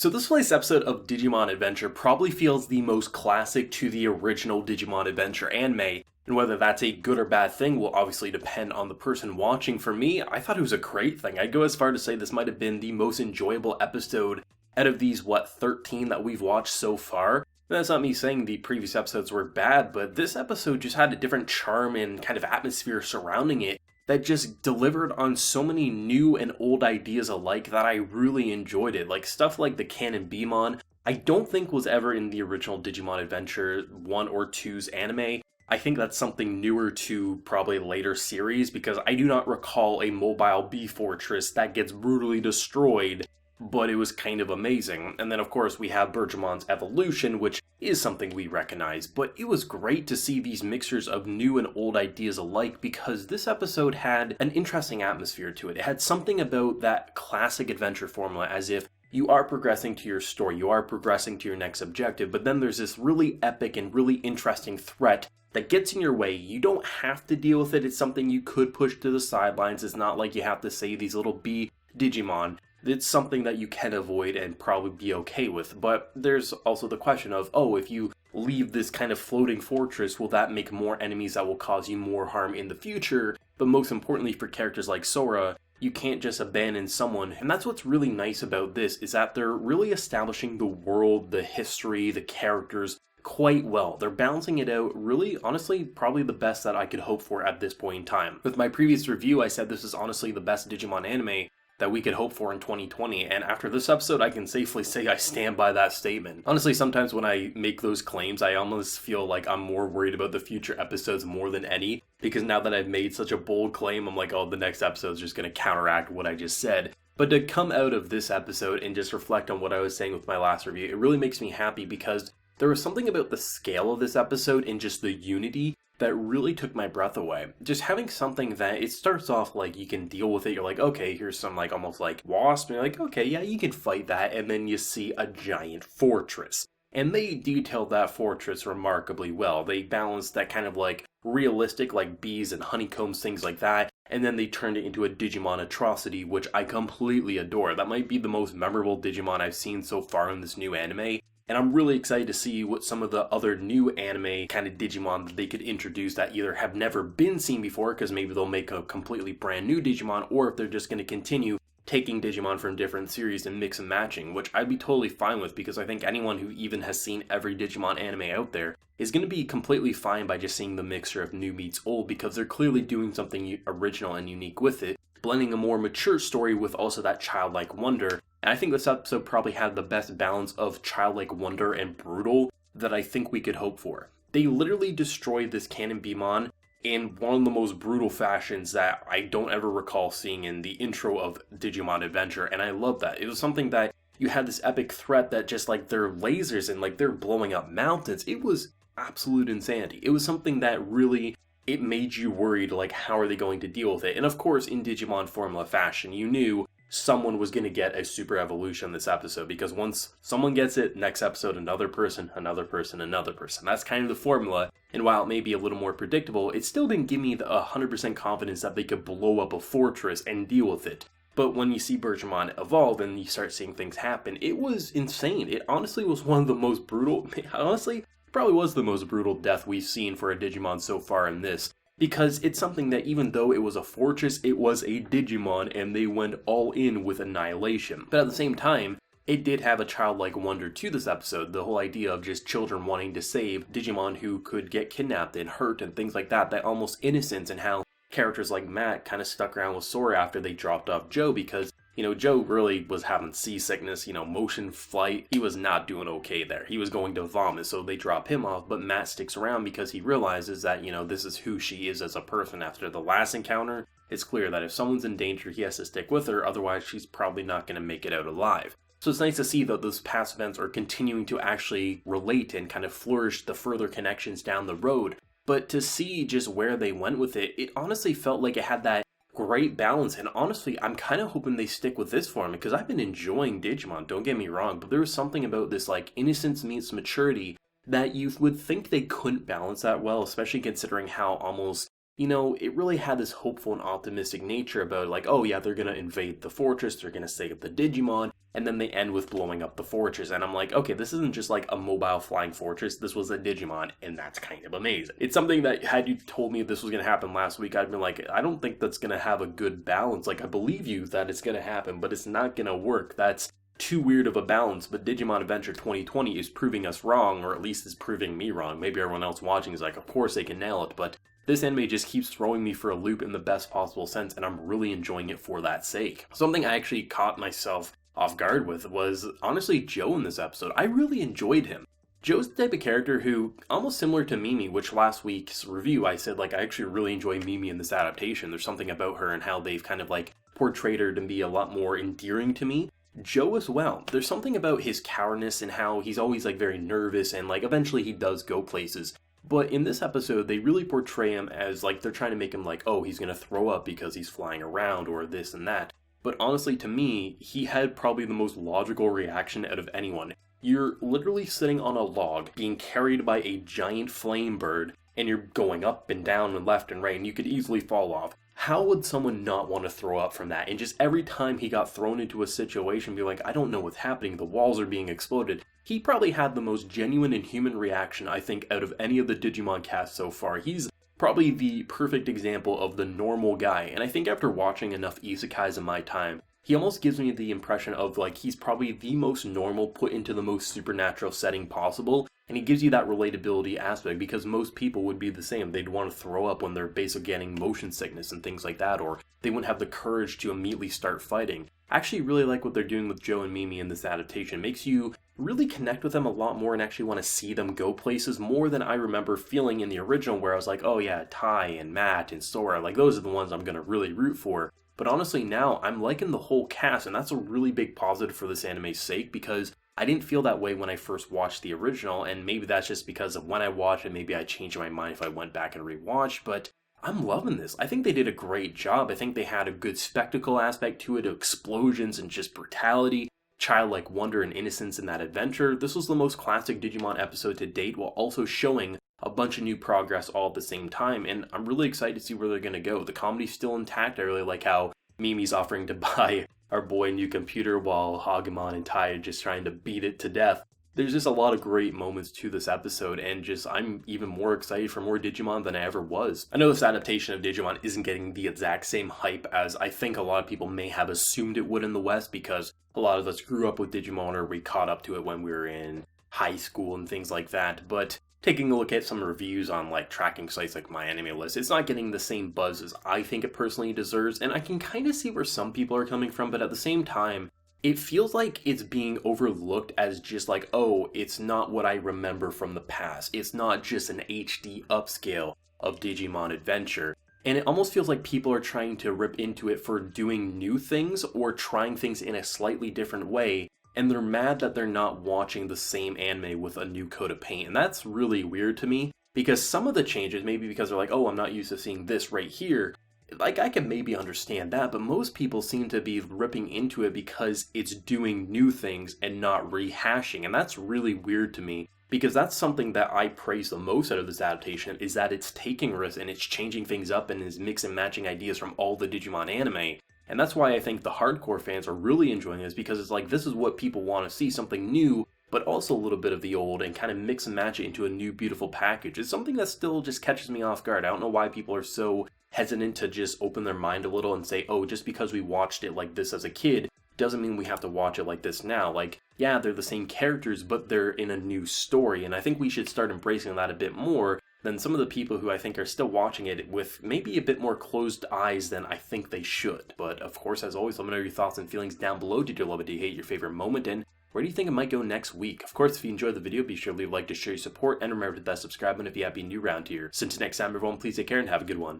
So this latest episode of Digimon Adventure probably feels the most classic to the original Digimon Adventure anime, and whether that's a good or bad thing will obviously depend on the person watching. For me, I thought it was a great thing. I'd go as far to say this might have been the most enjoyable episode out of these, 13 that we've watched so far. And that's not me saying the previous episodes were bad, but this episode just had a different charm and kind of atmosphere surrounding it that just delivered on so many new and old ideas alike that I really enjoyed it. Like stuff like the CannonBeemon, I don't think was ever in the original Digimon Adventure 1 or 2's anime. I think that's something newer to probably later series because I do not recall a mobile bee fortress that gets brutally destroyed, but it was kind of amazing. And then of course we have Bergemon's evolution, which is something we recognize, but it was great to see these mixtures of new and old ideas alike because this episode had an interesting atmosphere to it. It had something about that classic adventure formula, as if you are progressing to your story, you are progressing to your next objective, but then there's this really epic and really interesting threat that gets in your way. You don't have to deal with it, it's something you could push to the sidelines. It's not like you have to save these little bee Digimon. It's something that you can avoid and probably be okay with, but there's also the question of, if you leave this kind of floating fortress, will that make more enemies that will cause you more harm in the future? But most importantly for characters like Sora, you can't just abandon someone, and that's what's really nice about this, is that they're really establishing the world, the history, the characters quite well. They're balancing it out really, honestly, probably the best that I could hope for at this point in time. With my previous review, I said this is honestly the best Digimon anime that we could hope for in 2020, and after this episode I can safely say I stand by that statement. Honestly, sometimes when I make those claims, I almost feel like I'm more worried about the future episodes more than any, because now that I've made such a bold claim, I'm like, the next episode's just gonna counteract what I just said. But to come out of this episode and just reflect on what I was saying with my last review, it really makes me happy because there was something about the scale of this episode and just the unity that really took my breath away. Just having something that it starts off like you can deal with it, you're like, okay, here's some like almost like wasp, and you're like, okay, yeah, you can fight that, and then you see a giant fortress. And they detailed that fortress remarkably well. They balanced that kind of like realistic like bees and honeycombs, things like that, and then they turned it into a Digimon atrocity, which I completely adore. That might be the most memorable Digimon I've seen so far in this new anime. And I'm really excited to see what some of the other new anime kind of Digimon that they could introduce that either have never been seen before, because maybe they'll make a completely brand new Digimon, or if they're just going to continue taking Digimon from different series and mix and matching, which I'd be totally fine with, because I think anyone who even has seen every Digimon anime out there is going to be completely fine by just seeing the mixture of new meets old, because they're clearly doing something original and unique with it, blending a more mature story with also that childlike wonder. And I think this episode probably had the best balance of childlike wonder and brutal that I think we could hope for. They literally destroyed this CannonBeemon in one of the most brutal fashions that I don't ever recall seeing in the intro of Digimon Adventure, and I love that. It was something that you had this epic threat that just like they're lasers and like they're blowing up mountains. It was absolute insanity. It was something that really, it made you worried, like how are they going to deal with it? And of course, in Digimon formula fashion, you knew someone was going to get a super evolution this episode, because once someone gets it, next episode another person, another person, another person. That's kind of the formula, and while it may be a little more predictable, it still didn't give me the 100% confidence that they could blow up a fortress and deal with it. But when you see Bergemon evolve and you start seeing things happen, it was insane. It honestly was one of the most brutal, honestly, probably was the most brutal death we've seen for a Digimon so far in this. Because it's something that even though it was a fortress, it was a Digimon, and they went all in with annihilation. But at the same time, it did have a childlike wonder to this episode. The whole idea of just children wanting to save Digimon who could get kidnapped and hurt and things like that. That almost innocence, and how characters like Matt kind of stuck around with Sora after they dropped off Joe, because Joe really was having seasickness, motion flight. He was not doing okay there. He was going to vomit, so they drop him off, but Matt sticks around because he realizes that, this is who she is as a person. After the last encounter, it's clear that if someone's in danger, he has to stick with her, otherwise she's probably not going to make it out alive. So it's nice to see that those past events are continuing to actually relate and kind of flourish the further connections down the road. But to see just where they went with it, it honestly felt like it had that great balance, and honestly, I'm kind of hoping they stick with this form, because I've been enjoying Digimon, don't get me wrong, but there was something about this like innocence meets maturity that you would think they couldn't balance that well, especially considering how almost, it really had this hopeful and optimistic nature about like, oh yeah, they're gonna invade the fortress, they're gonna save the Digimon, and then they end with blowing up the fortress, and I'm like, okay, this isn't just like a mobile flying fortress, this was a Digimon, and that's kind of amazing. It's something that, had you told me this was going to happen last week, I'd been like, I don't think that's going to have a good balance. Like, I believe you that it's going to happen, but it's not going to work. That's too weird of a balance. But Digimon Adventure 2020 is proving us wrong, or at least is proving me wrong. Maybe everyone else watching is like, of course they can nail it, but this anime just keeps throwing me for a loop in the best possible sense, and I'm really enjoying it for that sake. Something I actually caught myself off guard with was, honestly, Joe in this episode. I really enjoyed him. Joe's the type of character who, almost similar to Mimi, which last week's review I said, like, I actually really enjoy Mimi in this adaptation. There's something about her and how they've kind of, like, portrayed her to be a lot more endearing to me. Joe as well. There's something about his cowardice and how he's always, like, very nervous, and, like, eventually he does go places. But in this episode, they really portray him as, like, they're trying to make him like, oh, he's gonna throw up because he's flying around, or this and that. But honestly, to me, he had probably the most logical reaction out of anyone. You're literally sitting on a log, being carried by a giant flame bird, and you're going up and down and left and right, and you could easily fall off. How would someone not want to throw up from that? And just every time he got thrown into a situation, be like, I don't know what's happening, the walls are being exploded. He probably had the most genuine and human reaction, I think, out of any of the Digimon cast so far. He's probably the perfect example of the normal guy, and I think after watching enough isekais in my time, he almost gives me the impression of, like, he's probably the most normal put into the most supernatural setting possible, and he gives you that relatability aspect, because most people would be the same. They'd want to throw up when they're basically getting motion sickness and things like that, or they wouldn't have the courage to immediately start fighting. I actually really like what they're doing with Joe and Mimi in this adaptation. It makes you really connect with them a lot more and actually want to see them go places more than I remember feeling in the original, where I was like, oh yeah, Tai and Matt and Sora, like, those are the ones I'm going to really root for. But honestly, now I'm liking the whole cast, and that's a really big positive for this anime's sake, because I didn't feel that way when I first watched the original, and maybe that's just because of when I watched it. Maybe I changed my mind if I went back and rewatched, but I'm loving this. I think they did a great job. I think they had a good spectacle aspect to it, explosions and just brutality, childlike wonder and innocence in that adventure. This was the most classic Digimon episode to date, while also showing a bunch of new progress all at the same time, and I'm really excited to see where they're going to go. The comedy's still intact. I really like how Mimi's offering to buy our boy a new computer while Hagemon and Tai are just trying to beat it to death. There's just a lot of great moments to this episode, and just I'm even more excited for more Digimon than I ever was. I know this adaptation of Digimon isn't getting the exact same hype as I think a lot of people may have assumed it would in the West, because a lot of us grew up with Digimon, or we caught up to it when we were in high school and things like that. But taking a look at some reviews on, like, tracking sites like MyAnimeList, it's not getting the same buzz as I think it personally deserves, and I can kind of see where some people are coming from, but at the same time, it feels like it's being overlooked as just like, oh, it's not what I remember from the past. It's not just an HD upscale of Digimon Adventure. And it almost feels like people are trying to rip into it for doing new things or trying things in a slightly different way, and they're mad that they're not watching the same anime with a new coat of paint. And that's really weird to me, because some of the changes, maybe because they're like, oh, I'm not used to seeing this right here, like, I can maybe understand that, but most people seem to be ripping into it because it's doing new things and not rehashing, and that's really weird to me, because that's something that I praise the most out of this adaptation, is that it's taking risks and it's changing things up and is mix and matching ideas from all the Digimon anime. And that's why I think the hardcore fans are really enjoying this, because it's like, this is what people want to see, something new, but also a little bit of the old, and kind of mix and match it into a new beautiful package. It's something that still just catches me off guard. I don't know why people are so hesitant to just open their mind a little and say, oh, just because we watched it like this as a kid doesn't mean we have to watch it like this now. Like, yeah, they're the same characters, but they're in a new story, and I think we should start embracing that a bit more than some of the people who I think are still watching it with maybe a bit more closed eyes than I think they should. But of course, as always, let me know your thoughts and feelings down below. Did you love it? Do you hate? Your favorite moment? And where do you think it might go next week? Of course, if you enjoyed the video, be sure to leave a like to show your support, and remember to hit that subscribe button if you happen to be new around here. So until next time, everyone, please take care and have a good one.